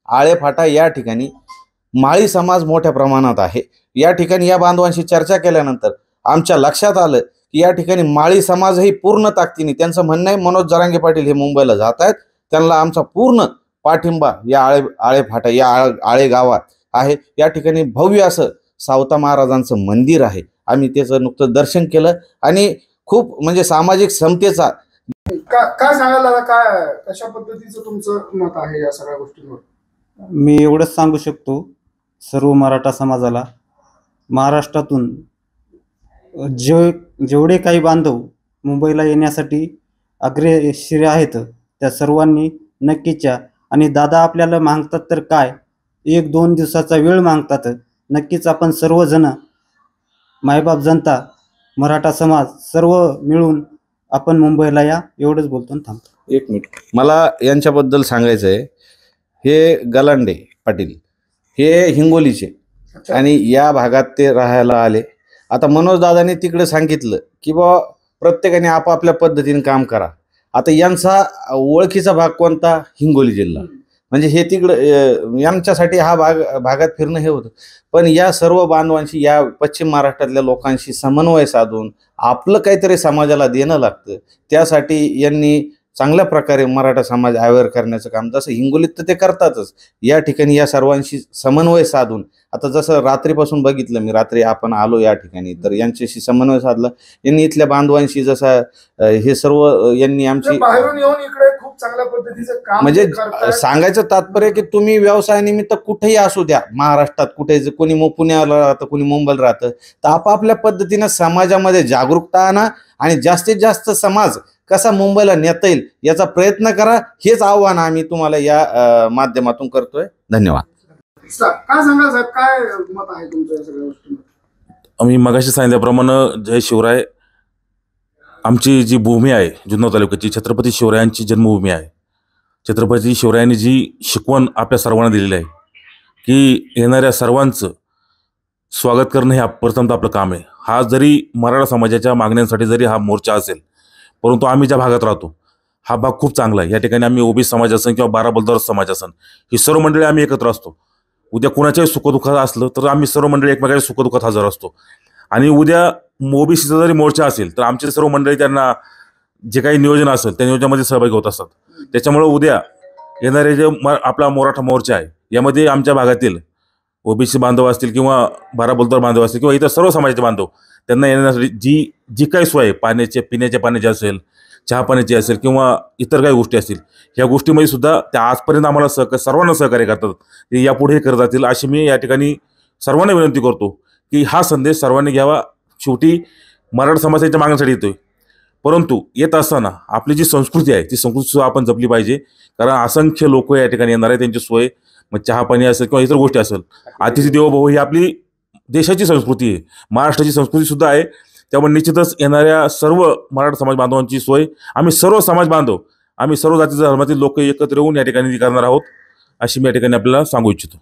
आळे फाटा या ठिकाणी माळी समाज मोठ्या प्रमाणात आहे। या ठिकाणी या बांधवांशी चर्चा केल्यानंतर आमच्या लक्षात आलं की या ठिकाणी माळी समाजही पूर्ण ताकदीने, त्यांचं म्हणणं आहे मनोज जरांगे पाटील हे मुंबईला जात आहेत, त्यांना आमचा पूर्ण पाठिंबा या आळे फाटा या आळे गावात आहे। या ठिकाणी भव्य असं सावता महाराजांचं मंदिर आहे, आम्ही त्याचं नुकतं दर्शन केलं आणि खूप म्हणजे सामाजिक समतेचा काय सांगायला काय कशा पद्धतीचं तुमचं मत आहे या सगळ्या गोष्टींवर? मी एवढंच सांगू शकतो सर्व मराठा समाजाला, महाराष्ट्रातून जेवढे काही बांधव मुंबईला येण्यासाठी अग्रेसर आहेत त्या सर्वांनी नक्कीच या। आणि दादा आपल्याला मागतात तर काय, 1-2 दिवसाचा वेळ मागतात, नक्कीच आपण सर्वजण मायबाप जनता मराठा समाज सर्व मिळून आपण मुंबईला या, एवढंच बोलतो आणि थांबतो। 1 मिनिट मला यांच्याबद्दल सांगायचं आहे। हे गलांडे पाटील हे हिंगोलीचे आणि या भागात ते राहायला आले। आता मनोज दादांनी तिकडे सांगितलं की बा प्रत्येकाने आपापल्या पद्धतीने काम करा। आता यांचा ओळखीचा भाग कोणता? हिंगोली जिल्हा, म्हणजे हे तिकडं यांच्यासाठी हा भागात फिरणं हे होतं। पण या सर्व बांधवांशी, या पश्चिम महाराष्ट्रातल्या लोकांशी समन्वय साधून आपलं काहीतरी समाजाला देणं लागतं, त्यासाठी यांनी चांगल्या प्रकारे मराठा समाज अवेअर करण्याचं काम, जसं हिंगोलीत तर ते करतातच, या ठिकाणी या सर्वांशी समन्वय साधून, आता जसं रात्रीपासून बघितलं मी, रात्री आपण आलो या ठिकाणी तर यांच्याशी समन्वय साधला यांनी, इथल्या बांधवांशी, जसं हे सर्व यांनी आमची बाहेरून येऊन इकडे खूप चांगल्या पद्धतीचं काम, म्हणजे सांगायचं तात्पर्य की तुम्ही व्यवसायानिमित्त कुठेही असू द्या महाराष्ट्रात, कुठे कोणी पुण्याला राहतं, कोणी मुंबईला राहतं, तर आपापल्या पद्धतीनं समाजामध्ये जागरूकता आणा आणि जास्तीत जास्त समाज कसा मुंबईला नेता येईल याचा प्रयत्न करा, हेच आव्हान आम्ही तुम्हाला या माध्यमातून करतोय। धन्यवाद। काय सांगाल साहेब, काय मत आहे तुमचं या सगळ्या गोष्टींवर? आम्ही मगाशी सांगितल्याप्रमाणे जय शिवराय, आमची जी भूमी आहे जुन्नर तालुक्याची छत्रपती शिवरायांची जन्मभूमी आहे। छत्रपती शिवरायांनी जी शिकवण आपल्या सर्वांना दिलेली आहे की येणाऱ्या सर्वांचं स्वागत करणं हे प्रथमतः आपलं काम आहे। हा जरी मराठा समाजाच्या मागण्यांसाठी जरी हा मोर्चा असेल, परंतु आम्ही ज्या भागात राहतो हा भाग खूप चांगला आहे। या ठिकाणी आम्ही ओबीसी समाज असेल किंवा बाराबलदार समाज असेल, ही सर्व मंडळी आम्ही एकत्र असतो। उद्या कुणाच्याही सुखदुःखात असलं तर आम्ही सर्व मंडळी एकमेकांच्या सुखदुःखात हजर असतो। आणि उद्या ओबीसीचा जरी मोर्चा असेल तर आमचे सर्व मंडळी त्यांना जे काही नियोजन असेल त्या नियोजनामध्ये सहभागी होत असतात। त्याच्यामुळे उद्या येणारे जे आपला मराठा मोर्चा आहे यामध्ये आमच्या भागातील ओबीसी बांधव असतील किंवा बाराबलदार बांधव असतील किंवा इतर सर्व समाजाचे बांधव, त्यांना येण्यासाठी जी काही सोय आहे, पाण्याचे, पिण्याच्या पाण्याची असेल, चहा पाण्याची असेल किंवा इतर काही गोष्टी असतील, ह्या गोष्टीमध्ये सुद्धा त्या आजपर्यंत आम्हाला सर्वांना सहकार्य करतात, ते यापुढे करत जातील अशी मी या ठिकाणी सर्वांना विनंती करतो की हा संदेश सर्वांनी घ्यावा। शेवटी मराठा समाजाच्या मागण्यासाठी येतोय, परंतु येत असताना आपली जी संस्कृती आहे ती संस्कृती सुद्धा आपण जपली पाहिजे, कारण असंख्य लोक या ठिकाणी येणार आहे, त्यांची सोय, मग चहा पाणी असेल किंवा इतर गोष्टी असेल, अतिथी देवो भव ही आपली देशाची संस्कृती आहे, महाराष्ट्राची संस्कृती सुद्धा आहे। त्यामुळे निश्चितच येणाऱ्या सर्व मराठा समाज बांधवांची सोय आम्ही सर्व समाज बांधव, आम्ही सर्व जाती धर्मातील लोक एकत्र येऊन या ठिकाणी करणार आहोत, अशी मी या ठिकाणी आपल्याला सांगू इच्छितो।